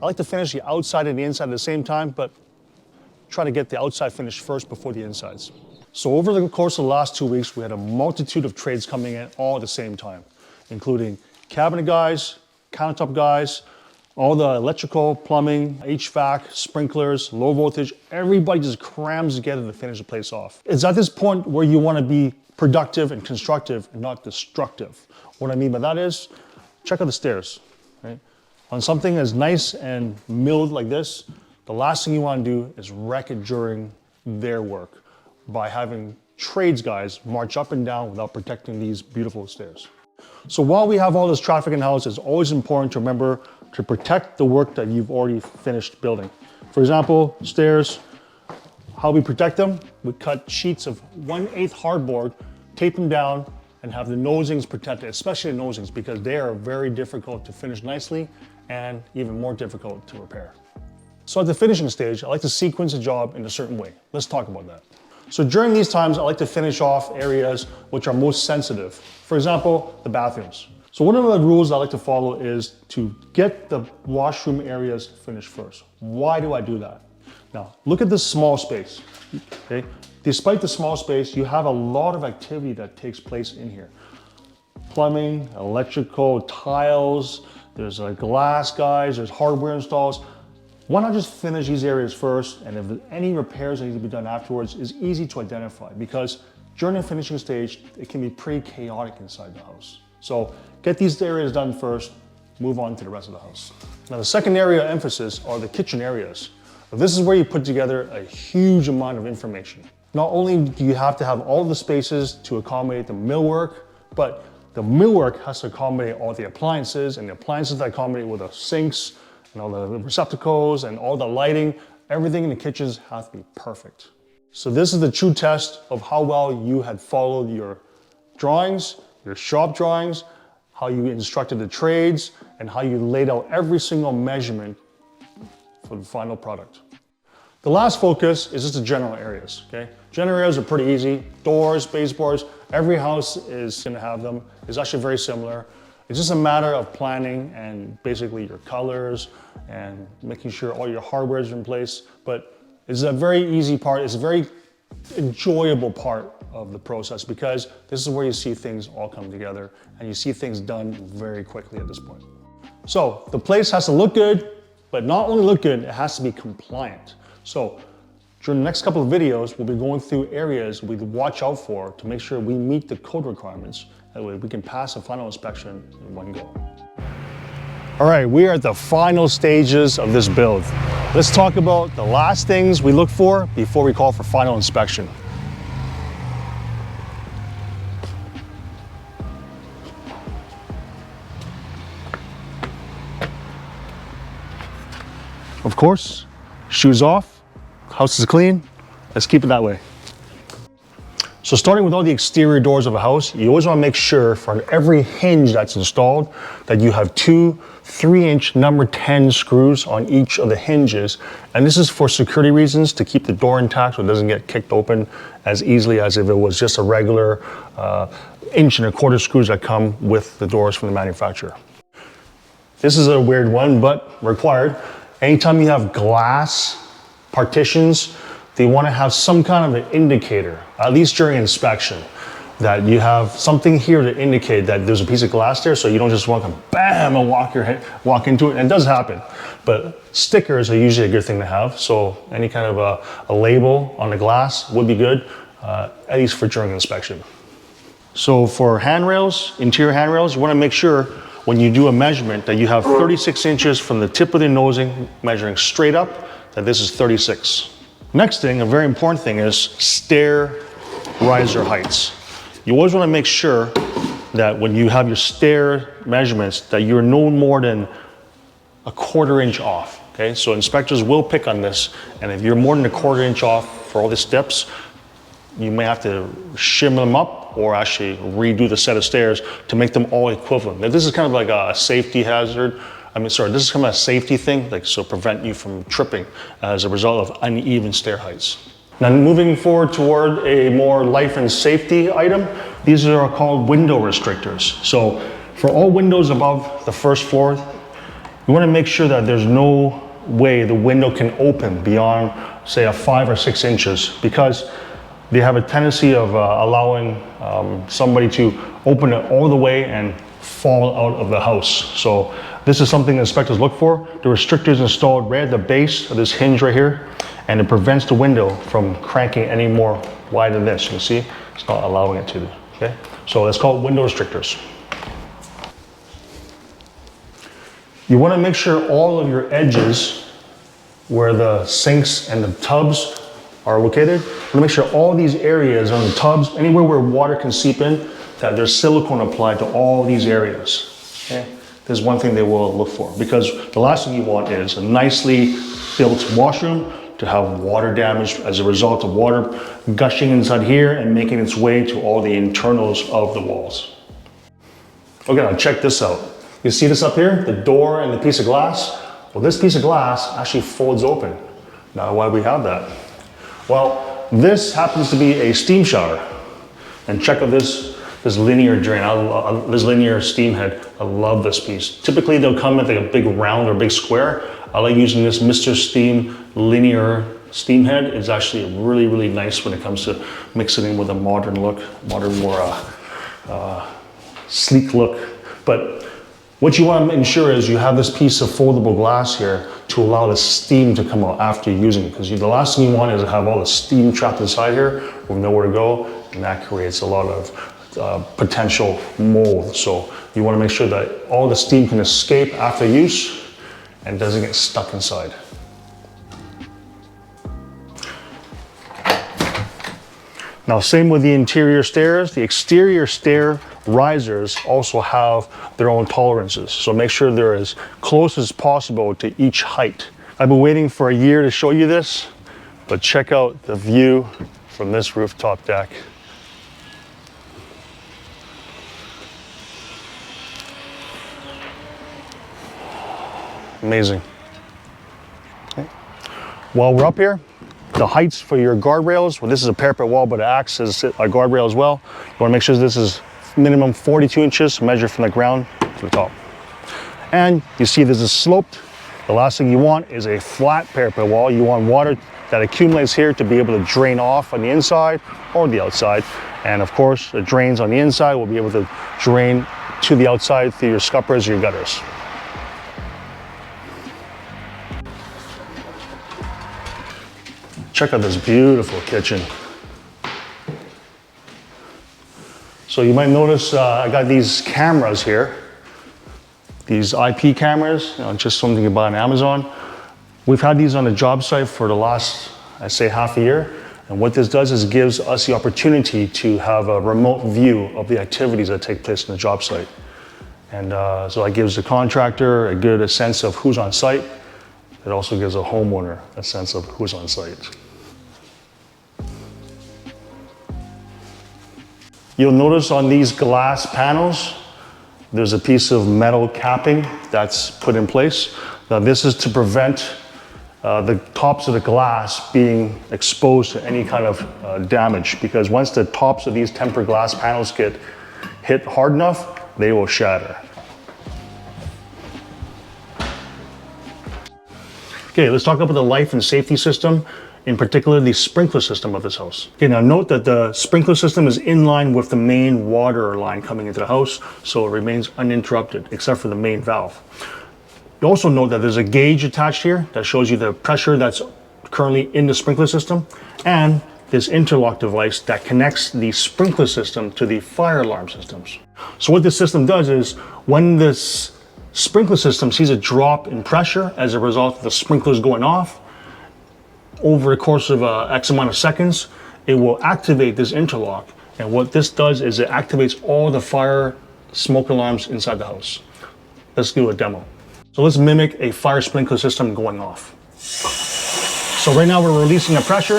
I like to finish the outside and the inside at the same time, but try to get the outside finished first before the insides. So over the course of the last 2 weeks, we had a multitude of trades coming in all at the same time, including cabinet guys, countertop guys, all the electrical, plumbing, HVAC, sprinklers, low voltage, everybody just crams together to finish the place off. It's at this point where you want to be productive and constructive and not destructive. What I mean by that is, check out the stairs, right? On something as nice and milled like this, the last thing you want to do is wreck it during their work by having trades guys march up and down without protecting these beautiful stairs. So while we have all this traffic in the house, it's always important to remember to protect the work that you've already finished building. For example, stairs, how we protect them? We cut sheets of 1/8 hardboard, tape them down, and have the nosings protected, especially the nosings, because they are very difficult to finish nicely and even more difficult to repair. So at the finishing stage, I like to sequence a job in a certain way. Let's talk about that. So during these times, I like to finish off areas which are most sensitive. For example, the bathrooms. So one of the rules I like to follow is to get the washroom areas finished first. Why do I do that? Now, look at this small space, okay? Despite the small space, you have a lot of activity that takes place in here. Plumbing, electrical, tiles, there's glass guys, there's hardware installs. Why not just finish these areas first, and if any repairs that need to be done afterwards is easy to identify, because during the finishing stage, it can be pretty chaotic inside the house. So get these areas done first, move on to the rest of the house. Now the second area of emphasis are the kitchen areas. This is where you put together a huge amount of information. Not only do you have to have all the spaces to accommodate the millwork, but the millwork has to accommodate all the appliances, and the appliances that accommodate with the sinks and all the receptacles and all the lighting. Everything in the kitchens has to be perfect. So this is the true test of how well you had followed your drawings, your shop drawings, how you instructed the trades, and how you laid out every single measurement for the final product. The last focus is just the general areas, okay? General areas are pretty easy. Doors, baseboards, every house is gonna have them. It's actually very similar. It's just a matter of planning and basically your colors and making sure all your hardware is in place. But it's a very easy part. It's a very enjoyable part of the process, because this is where you see things all come together and you see things done very quickly at this point. So the place has to look good, but not only look good, it has to be compliant. So during the next couple of videos, we'll be going through areas we watch out for to make sure we meet the code requirements. That way we can pass a final inspection in one go. All right, we are at the final stages of this build. Let's talk about the last things we look for before we call for final inspection. Of course, shoes off, house is clean, let's keep it that way. So starting with all the exterior doors of a house, you always want to make sure for every hinge that's installed that you have 2 3-inch number 10 screws on each of the hinges. And this is for security reasons, to keep the door intact so it doesn't get kicked open as easily as if it was just a regular 1.25-inch screws that come with the doors from the manufacturer. This is a weird one, but required. Anytime you have glass partitions, they want to have some kind of an indicator, at least during inspection, that you have something here to indicate that there's a piece of glass there, so you don't just walk and bam and walk into it. And it does happen, but stickers are usually a good thing to have. So any kind of a label on the glass would be good, at least for during inspection. So for handrails, interior handrails, you want to make sure when you do a measurement that you have 36 inches from the tip of the nosing measuring straight up, that this is 36. Next thing, a very important thing, is stair riser heights. You always want to make sure that when you have your stair measurements that you're no more than a 1/4 inch off, okay? So inspectors will pick on this, and if you're more than a 1/4 inch off for all the steps, you may have to shim them up or actually redo the set of stairs to make them all equivalent. Now, this is kind of like a safety hazard. This is kind of a safety thing, like so prevent you from tripping as a result of uneven stair heights. Now moving forward toward a more life and safety item, these are called window restrictors. So for all windows above the first floor, you want to make sure that there's no way the window can open beyond, say, a 5 or 6 inches, because they have a tendency of allowing somebody to open it all the way and fall out of the house. So this is something that inspectors look for. The restrictor is installed right at the base of this hinge right here, and it prevents the window from cranking any more wide than this. You can see it's not allowing it to, okay? So that's called window restrictors. You want to make sure all of your edges where the sinks and the tubs are located, you want to make sure all these areas on the tubs, anywhere where water can seep in, that there's silicone applied to all these areas, okay? This is one thing they will look for, because the last thing you want is a nicely built washroom to have water damage as a result of water gushing inside here and making its way to all the internals of the walls. Okay, now check this out. You see this up here, the door and the piece of glass? Well, this piece of glass actually folds open. Now, why do we have that? Well, this happens to be a steam shower. And check out this linear drain, this linear steam head. I love this piece. Typically, they'll come with like a big round or big square. I like using this Mr. Steam linear steam head. It's actually really, really nice when it comes to mixing in with a modern look, more sleek look. But what you want to ensure is you have this piece of foldable glass here to allow the steam to come out after using it. Because the last thing you want is to have all the steam trapped inside here with nowhere to go, and that creates a lot of potential mold. So you want to make sure that all the steam can escape after use and doesn't get stuck inside. Now, same with the interior stairs. The exterior stair risers also have their own tolerances. So make sure they're as close as possible to each height. I've been waiting for a year to show you this, but check out the view from this rooftop deck. Amazing. Okay. While we're up here, the heights for your guardrails, well, this is a parapet wall, but it acts as a guardrail as well. You want to make sure this is minimum 42 inches, measured from the ground to the top. And you see this is sloped. The last thing you want is a flat parapet wall. You want water that accumulates here to be able to drain off on the inside or the outside. And of course, the drains on the inside will be able to drain to the outside through your scuppers or your gutters. Check out this beautiful kitchen. So you might notice I got these cameras here, these IP cameras, just something you buy on Amazon. We've had these on the job site for the last, I'd say, half a year. And what this does is gives us the opportunity to have a remote view of the activities that take place in the job site. And so that gives the contractor a good sense of who's on site. It also gives a homeowner a sense of who's on site. You'll notice on these glass panels, there's a piece of metal capping that's put in place. Now this is to prevent the tops of the glass being exposed to any kind of damage, because once the tops of these tempered glass panels get hit hard enough, they will shatter. Okay, let's talk about the life and safety system, in particular the sprinkler system of this house. Okay, now note that the sprinkler system is in line with the main water line coming into the house, so it remains uninterrupted, except for the main valve. You also note that there's a gauge attached here that shows you the pressure that's currently in the sprinkler system, and this interlock device that connects the sprinkler system to the fire alarm systems. So what this system does is, when this sprinkler system sees a drop in pressure as a result of the sprinklers going off, over the course of X amount of seconds, it will activate this interlock. And what this does is it activates all the fire smoke alarms inside the house. Let's do a demo. So let's mimic a fire sprinkler system going off. So right now we're releasing the pressure.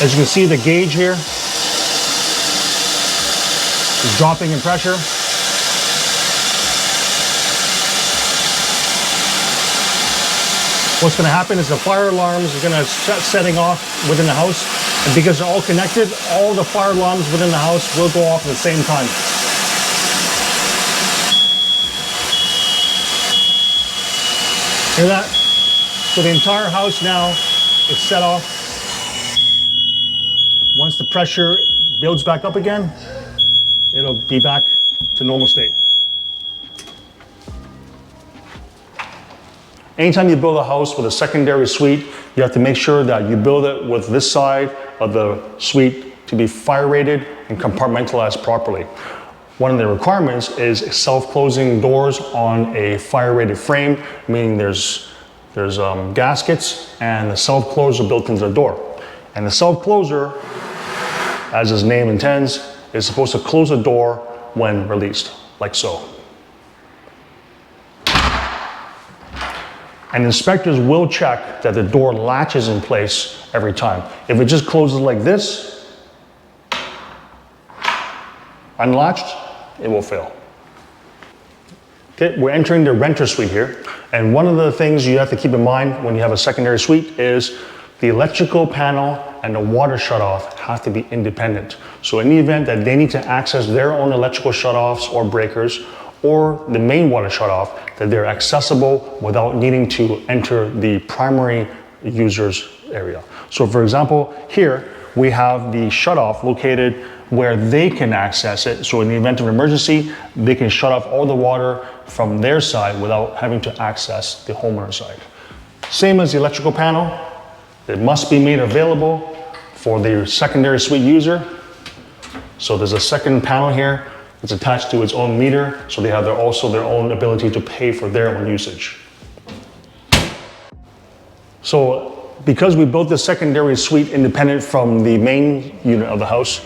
As you can see, the gauge here is dropping in pressure. What's going to happen is the fire alarms are going to start setting off within the house, and because they're all connected, all the fire alarms within the house will go off at the same time. Hear that? So the entire house now is set off. Once the pressure builds back up again, it'll be back to normal state. Anytime you build a house with a secondary suite, you have to make sure that you build it with this side of the suite to be fire rated and compartmentalized properly. One of the requirements is self-closing doors on a fire rated frame, meaning there's gaskets and the self-closer built into the door. And the self-closer, as its name intends, is supposed to close the door when released, like so. And inspectors will check that the door latches in place every time. If it just closes like this, unlatched, it will fail. Okay, we're entering the renter suite here. And one of the things you have to keep in mind when you have a secondary suite is the electrical panel and the water shutoff have to be independent. So in the event that they need to access their own electrical shutoffs or breakers, or the main water shutoff, that they're accessible without needing to enter the primary user's area. So for example, here we have the shutoff located where they can access it. So in the event of emergency, they can shut off all the water from their side without having to access the homeowner side. Same as the electrical panel, it must be made available for the secondary suite user. So there's a second panel here. It's attached to its own meter, so they have also their own ability to pay for their own usage. So because we built the secondary suite independent from the main unit of the house,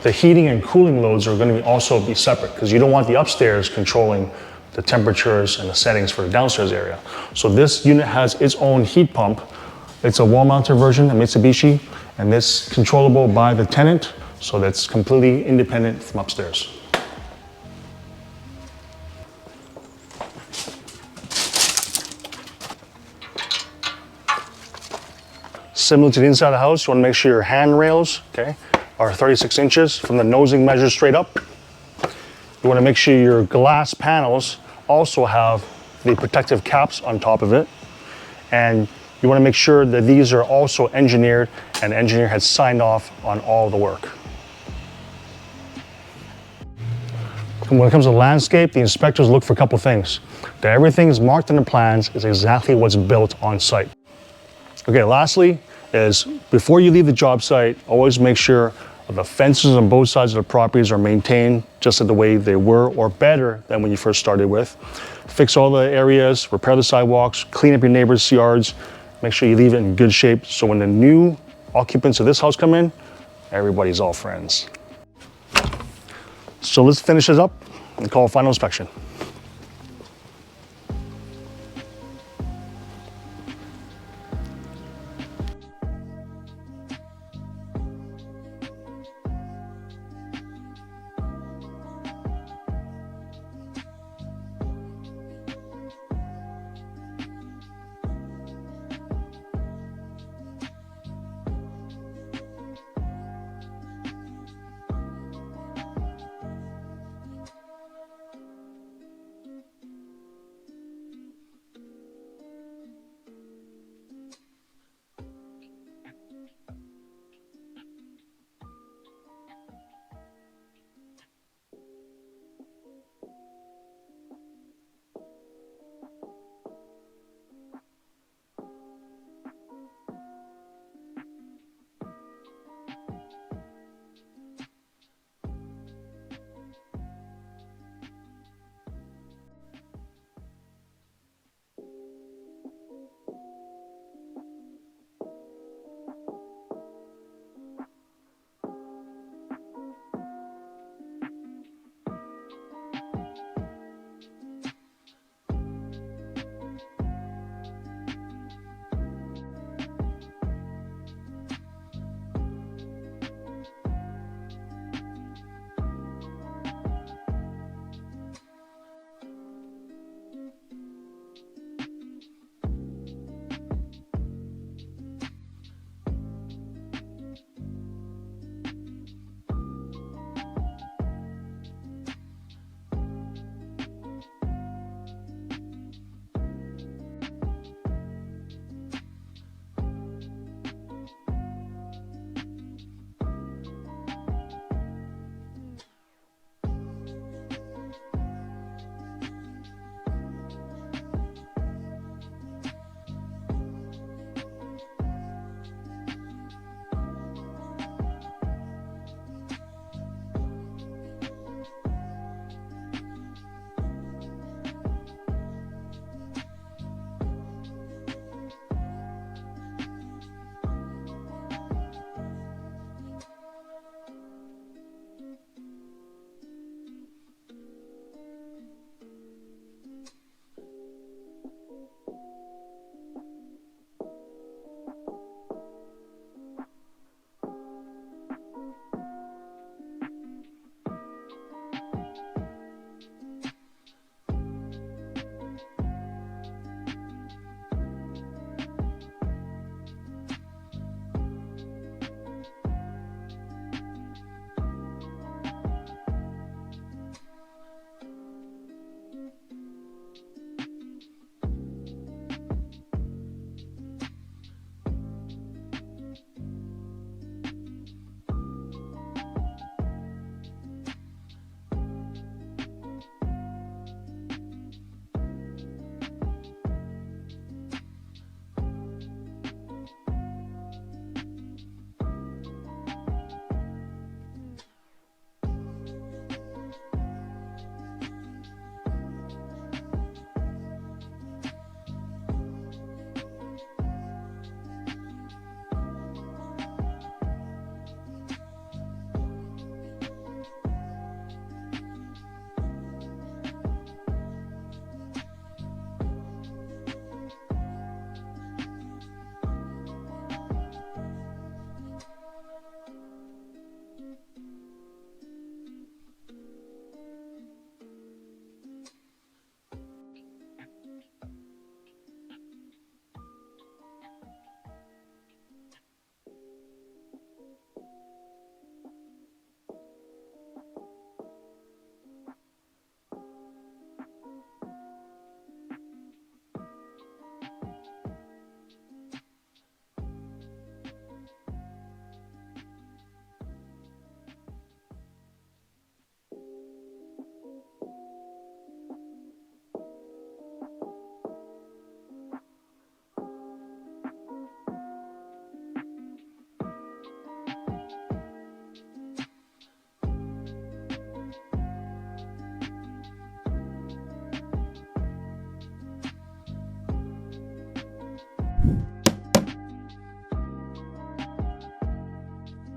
the heating and cooling loads are going to also be separate because you don't want the upstairs controlling the temperatures and the settings for the downstairs area. So this unit has its own heat pump. It's a wall-mounted version, a Mitsubishi, and it's controllable by the tenant, so that's completely independent from upstairs. Similar to the inside of the house, you want to make sure your handrails, okay, are 36 inches from the nosing measure straight up. You want to make sure your glass panels also have the protective caps on top of it. And you want to make sure that these are also engineered and the engineer has signed off on all the work. And when it comes to landscape, the inspectors look for a couple things. That everything is marked in the plans is exactly what's built on site. Okay, lastly is before you leave the job site, always make sure the fences on both sides of the properties are maintained just the way they were or better than when you first started with. Fix all the areas, repair the sidewalks, clean up your neighbors' yards, make sure you leave it in good shape so when the new occupants of this house come in, everybody's all friends. So let's finish this up and call final inspection.